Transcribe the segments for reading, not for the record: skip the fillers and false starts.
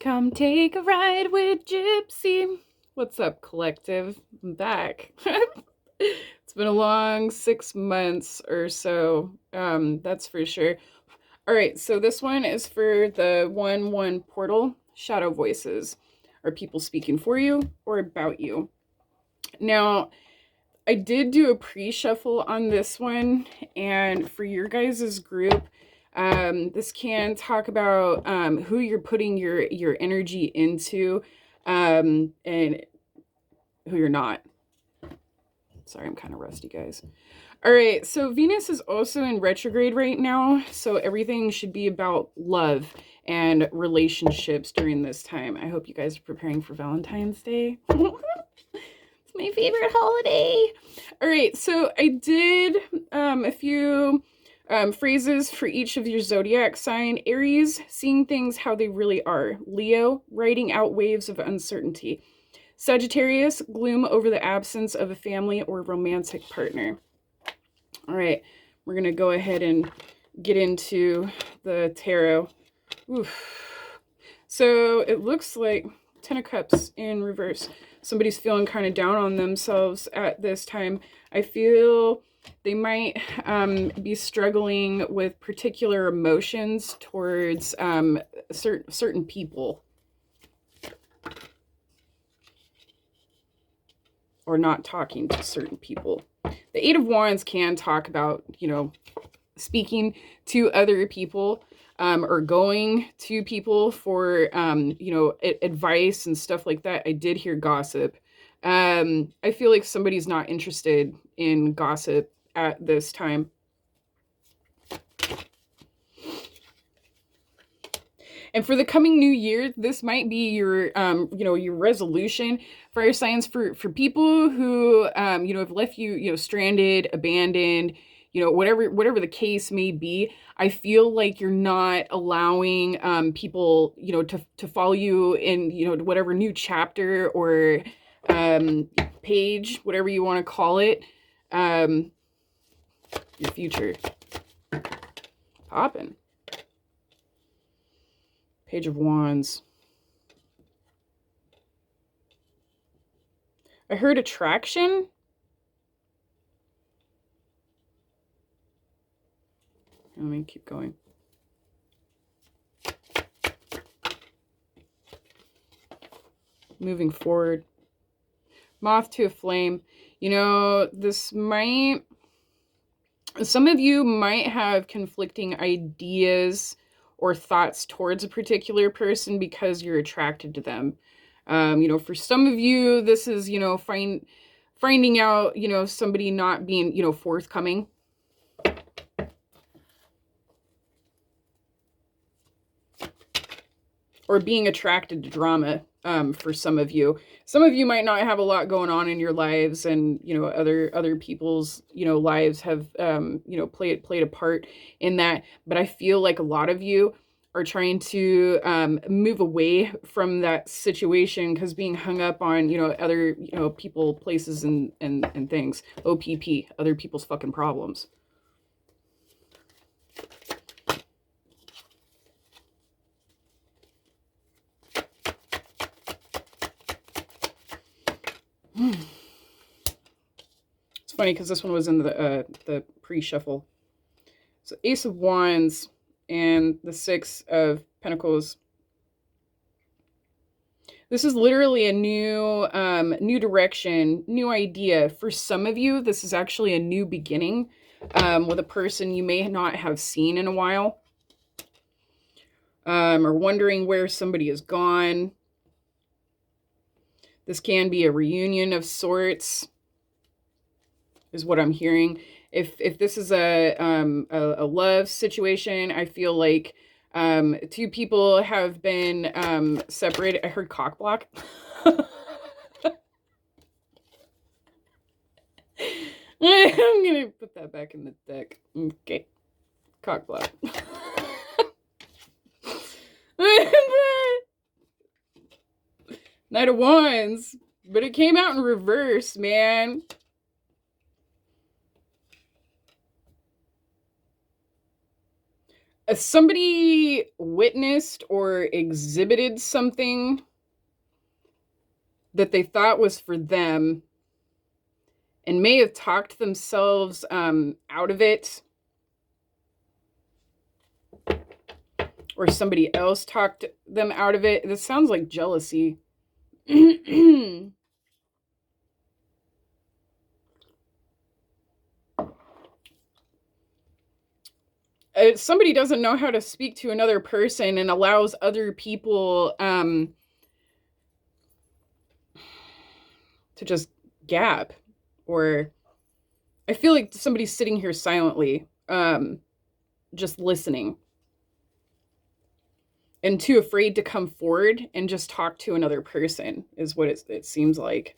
Come take a ride with Gypsy. What's up, collective? I'm back. It's been a long 6 months or so. That's for sure. All right, so this one is for the 1-1 portal. Shadow voices. Are people speaking for you or about you? Now, I did do a pre-shuffle on this one, and for your guys' group, this can talk about who you're putting your energy into, and who you're not. Sorry, I'm kind of rusty, guys. All right, so Venus is also in retrograde right now, so everything should be about love and relationships during this time. I hope you guys are preparing for Valentine's Day. It's my favorite holiday. All right, so I did a few phrases for each of your zodiac sign. Aries, seeing things how they really are. Leo, riding out waves of uncertainty. Sagittarius, gloom over the absence of a family or romantic partner. All right, we're going to go ahead and get into the tarot. Oof. So it looks like 10 of Cups in reverse. Somebody's feeling kind of down on themselves at this time. I feel they might be struggling with particular emotions towards certain people. Or not talking to certain people. The Eight of Wands can talk about, speaking to other people, or going to people for, advice and stuff like that. I did hear gossip. I feel like somebody's not interested in gossip at this time. And for the coming new year, this might be your, your resolution. Fire signs for people who, have left you, stranded, abandoned, whatever the case may be. I feel like you're not allowing people, to follow you in, whatever new chapter or page, whatever you want to call it. Your future. Poppin'. Page of Wands. I heard attraction. Let me keep going. Moving forward. Moth to a flame. This might... Some of you might have conflicting ideas or thoughts towards a particular person because you're attracted to them. For some of you, this is, finding out, somebody not being, forthcoming. Or being attracted to drama, for some of you. Some of you might not have a lot going on in your lives, and, other people's, lives have, played a part in that. But I feel like a lot of you are trying to move away from that situation because being hung up on, other, people, places, and things. OPP, other people's fucking problems. It's funny because this one was in the pre-shuffle. So Ace of Wands and the Six of Pentacles. This is literally a new direction, new idea. For some of you, this is actually a new beginning with a person you may not have seen in a while, or wondering where somebody is gone. This can be a reunion of sorts, is what I'm hearing. If this is a love situation, I feel like two people have been separated. I heard cock block. I'm gonna put that back in the deck. Okay, cock block. Knight of Wands, but it came out in reverse, man. Somebody witnessed or exhibited something that they thought was for them and may have talked themselves out of it, or somebody else talked them out of it. This sounds like jealousy. Somebody doesn't know how to speak to another person and allows other people to just gap. Or I feel like somebody's sitting here silently, just listening, and too afraid to come forward and just talk to another person is what it seems like.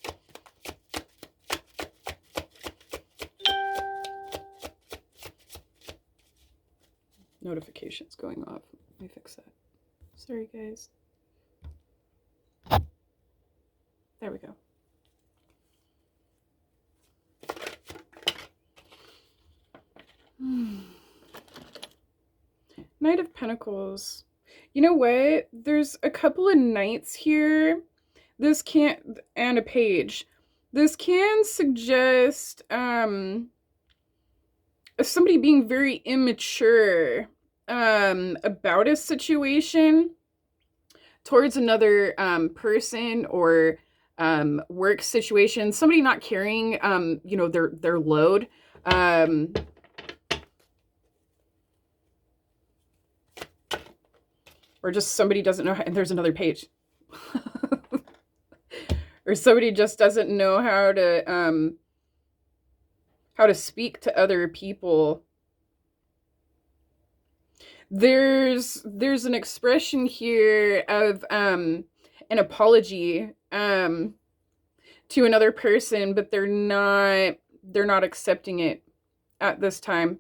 Notifications going off. Let me fix that. Sorry, guys. There we go. Knight of Pentacles. You know what? There's a couple of knights here. This can't, and a page. This can suggest somebody being very immature about a situation towards another person or work situation. Somebody not carrying you know, their load. Or just somebody doesn't know how, and there's another page. Or somebody just doesn't know how to speak to other people. There's an expression here of an apology to another person, but they're not accepting it at this time.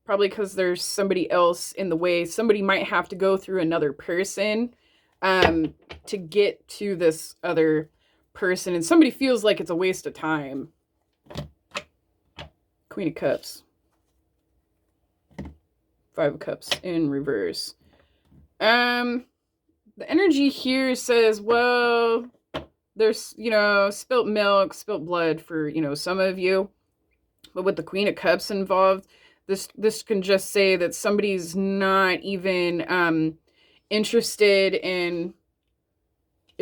Probably because there's somebody else in the way. Somebody might have to go through another person to get to this other person. And somebody feels like it's a waste of time. Queen of Cups. Five of Cups in reverse. The energy here says, well, there's, you know, spilt milk, spilt blood for, you know, some of you. But with the Queen of Cups involved, this can just say that somebody's not even interested in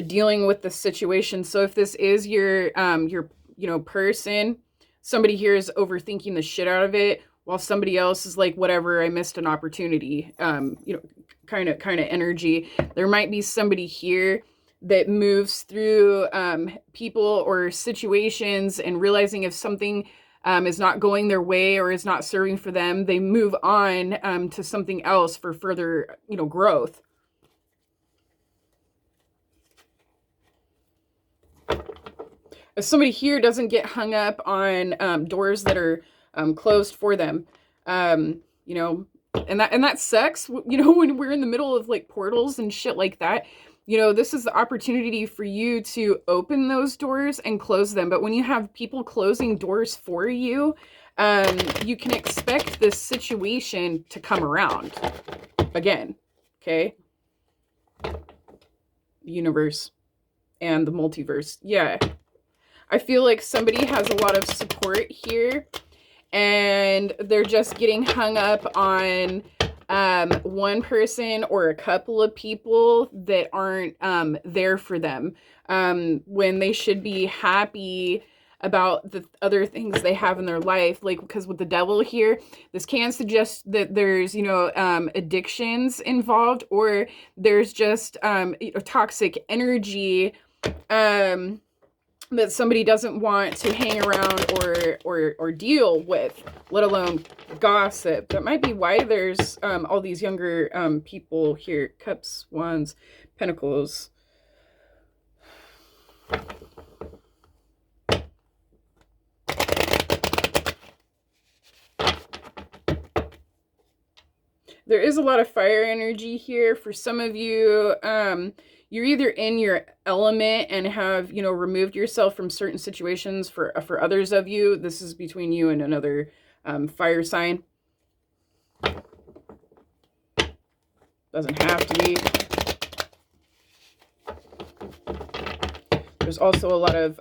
dealing with the situation. So if this is your you know, person, somebody here is overthinking the shit out of it, while somebody else is like, whatever, I missed an opportunity. You know, kind of energy. There might be somebody here that moves through people or situations and realizing if something is not going their way or is not serving for them, they move on to something else for further, you know, growth. If somebody here doesn't get hung up on doors that are closed for them, you know, and that sucks, you know, when we're in the middle of like portals and shit like that. You know, this is the opportunity for you to open those doors and close them. But when you have people closing doors for you, you can expect this situation to come around again. Okay. Universe and the multiverse. Yeah. I feel like somebody has a lot of support here and they're just getting hung up on one person or a couple of people that aren't there for them when they should be happy about the other things they have in their life. Like, because with the devil here, this can suggest that there's, you know, addictions involved, or there's just toxic energy that somebody doesn't want to hang around or deal with, let alone gossip. That might be why there's all these younger people here. Cups, Wands, Pentacles. There is a lot of fire energy here. For some of you, you're either in your element and have, you know, removed yourself from certain situations. For others of you, this is between you and another fire sign. Doesn't have to be. There's also a lot of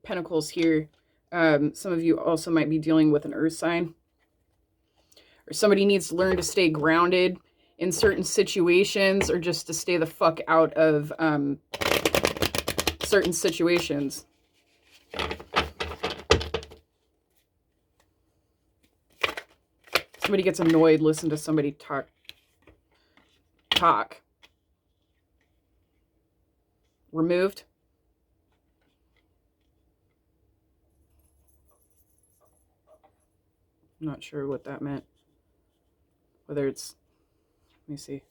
pentacles here. Some of you also might be dealing with an earth sign. Or somebody needs to learn to stay grounded in certain situations, or just to stay the fuck out of certain situations. Somebody gets annoyed, listen to somebody talk. Removed. I'm not sure what that meant. Whether it's, let me see.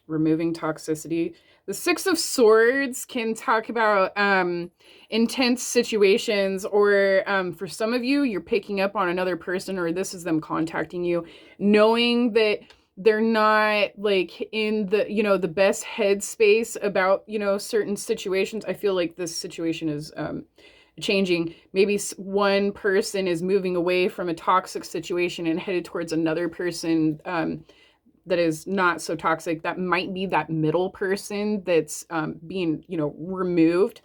Removing toxicity. The Six of Swords can talk about intense situations, or for some of you, you're picking up on another person, or this is them contacting you, knowing that they're not like in the, you know, the best headspace about, you know, certain situations. I feel like this situation is changing. Maybe one person is moving away from a toxic situation and headed towards another person that is not so toxic. That might be that middle person that's being, you know, removed.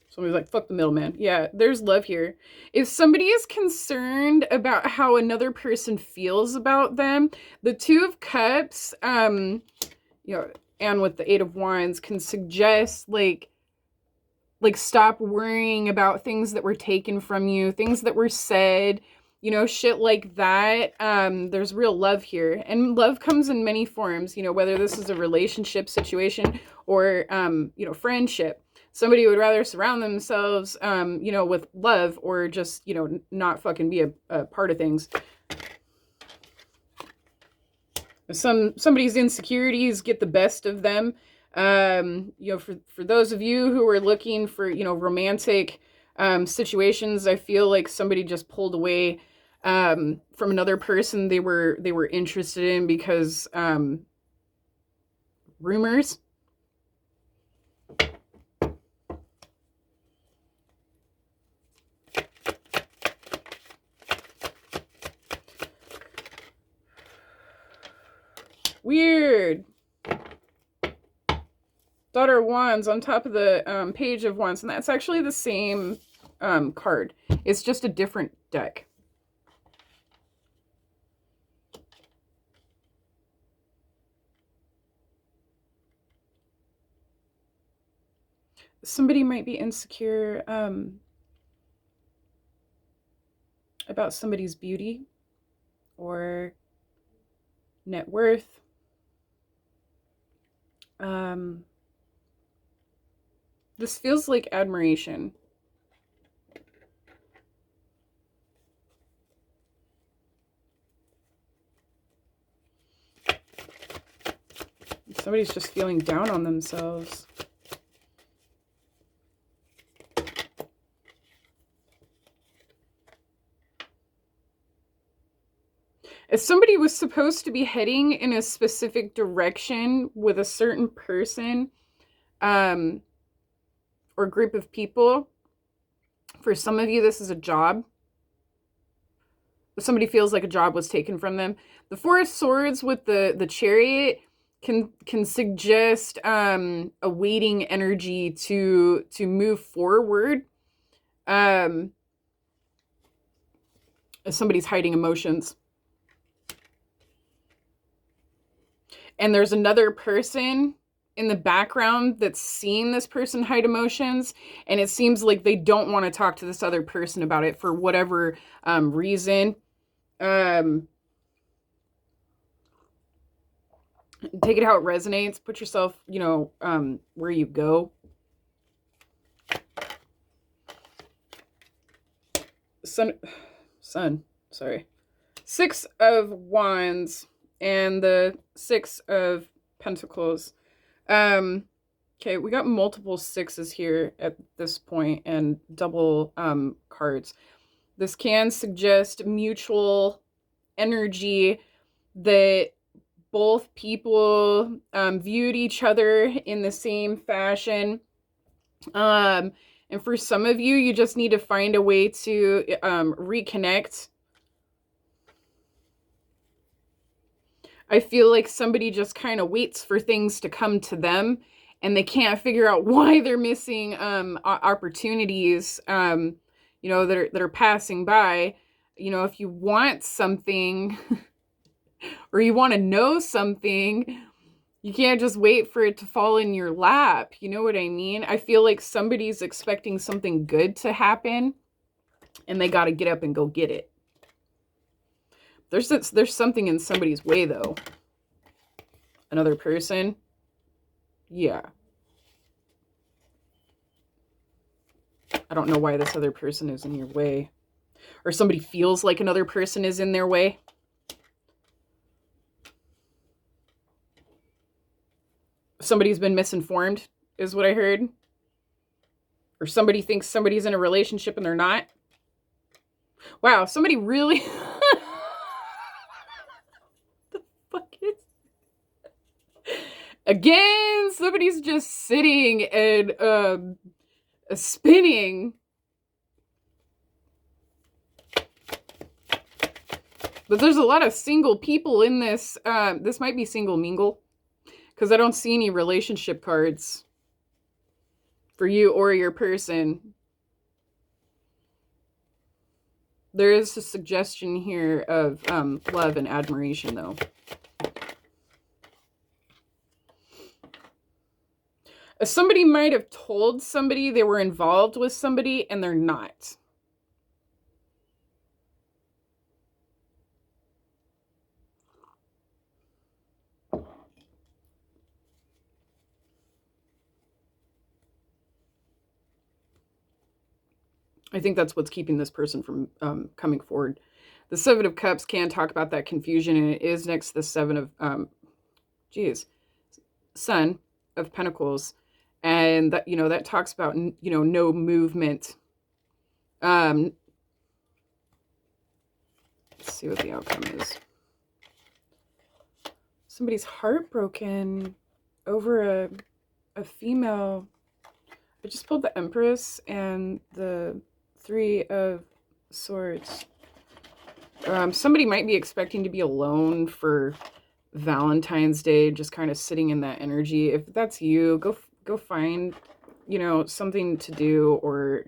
Somebody's like, fuck the middleman. Yeah, there's love here. If somebody is concerned about how another person feels about them, the Two of Cups, you know, and with the Eight of Wands can suggest like stop worrying about things that were taken from you, things that were said, you know, shit like that. There's real love here, and love comes in many forms, you know, whether this is a relationship situation or, you know, friendship. Somebody would rather surround themselves, you know, with love, or just, you know, not fucking be a part of things. Somebody's insecurities get the best of them. You know, for those of you who are looking for, you know, romantic situations, I feel like somebody just pulled away from another person they were interested in because rumors. Weird. Daughter of Wands on top of the Page of Wands, and that's actually the same card. It's just a different deck. Somebody might be insecure about somebody's beauty or net worth. This feels like admiration. Somebody's just feeling down on themselves. If somebody was supposed to be heading in a specific direction with a certain person or group of people, for some of you, this is a job. Somebody feels like a job was taken from them. The Four of Swords with the Chariot can suggest a waiting energy to move forward. Somebody's hiding emotions. And there's another person in the background that's seeing this person hide emotions, and it seems like they don't want to talk to this other person about it for whatever reason. Take it how it resonates. Put yourself, you know, where you go. Sorry. Six of Wands and the Six of Pentacles. Okay, we got multiple sixes here at this point and double cards. This can suggest mutual energy, that both people viewed each other in the same fashion. And for some of you, you just need to find a way to reconnect. I feel like somebody just kind of waits for things to come to them, and they can't figure out why they're missing opportunities, that are passing by. If you want something or you want to know something, you can't just wait for it to fall in your lap. You know what I mean? I feel like somebody's expecting something good to happen, and they got to get up and go get it. There's something in somebody's way, though. Another person? Yeah. I don't know why this other person is in your way. Or somebody feels like another person is in their way. Somebody's been misinformed, is what I heard. Or somebody thinks somebody's in a relationship and they're not. Wow, somebody really... the fuck is... Again, somebody's just sitting and spinning. But there's a lot of single people in this. This might be single mingle, because I don't see any relationship cards for you or your person. There is a suggestion here of love and admiration, though. Somebody might have told somebody they were involved with somebody, and they're not. I think that's what's keeping this person from coming forward. The Seven of Cups can talk about that confusion, and it is next to the Seven of, Son of Pentacles. And that, that talks about, no movement. Let's see what the outcome is. Somebody's heartbroken over a female. I just pulled the Empress and the Three of Swords. Somebody might be expecting to be alone for Valentine's Day, just kind of sitting in that energy. If that's you, go find, something to do, or,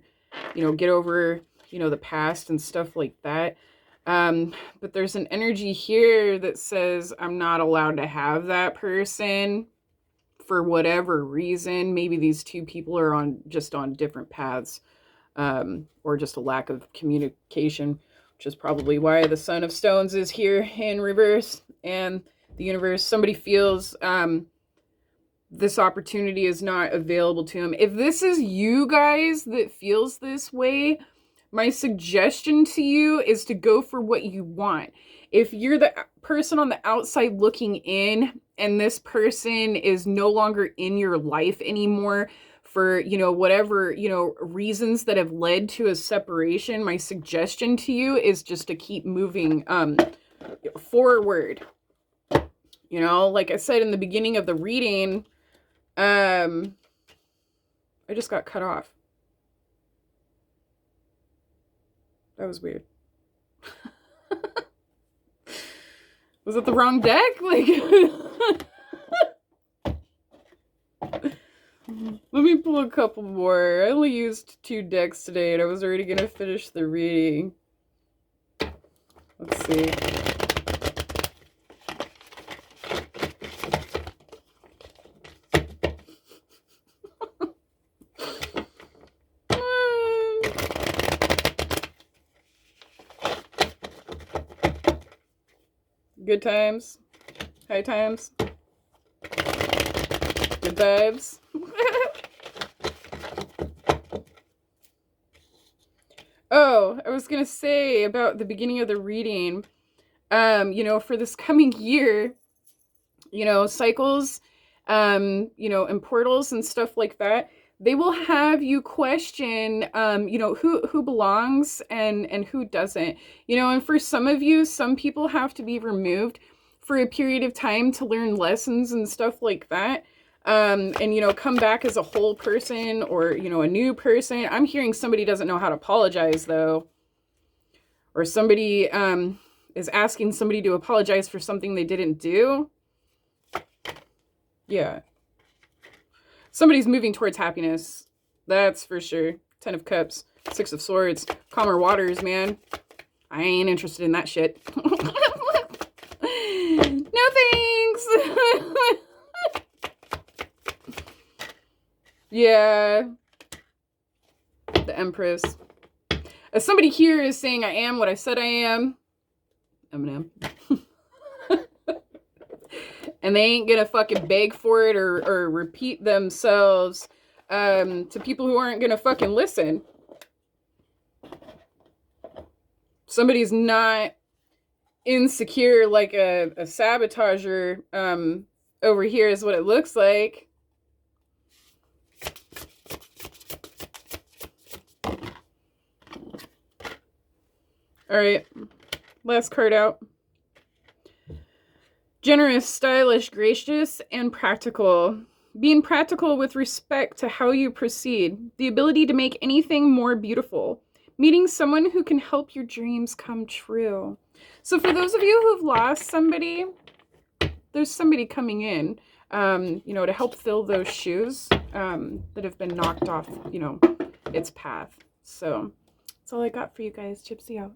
get over, the past and stuff like that. But there's an energy here that says I'm not allowed to have that person for whatever reason. Maybe these two people are on different paths, or just a lack of communication, which is probably why the Son of Stones is here in reverse, and the universe. Somebody feels this opportunity is not available to him. If this is you guys that feels this way, my suggestion to you is to go for what you want. If you're the person on the outside looking in, and this person is no longer in your life anymore for, whatever, reasons that have led to a separation, my suggestion to you is just to keep moving forward. Like I said in the beginning of the reading, I just got cut off. That was weird. Was it the wrong deck? Let me pull a couple more. I only used 2 decks today, and I was already going to finish the reading. Let's see. Good times. High times. Good vibes. Oh, I was gonna say about the beginning of the reading, for this coming year, cycles, and portals and stuff like that, they will have you question, who belongs and who doesn't, and for some of you, some people have to be removed for a period of time to learn lessons and stuff like that. And, come back as a whole person, or, a new person. I'm hearing somebody doesn't know how to apologize, though. Or somebody is asking somebody to apologize for something they didn't do. Yeah. Somebody's moving towards happiness. That's for sure. 10 of Cups, 6 of Swords, calmer waters, man. I ain't interested in that shit. No thanks. Yeah. The Empress. As somebody here is saying, I am what I said I am. Eminem. And they ain't gonna fucking beg for it or repeat themselves to people who aren't gonna fucking listen. Somebody's not insecure like a sabotager over here is what it looks like. All right, last card out. Generous, stylish, gracious, and practical. Being practical with respect to how you proceed. The ability to make anything more beautiful. Meeting someone who can help your dreams come true. So for those of you who've lost somebody, there's somebody coming in, to help fill those shoes that have been knocked off, its path. So that's all I got for you guys. Gypsy out.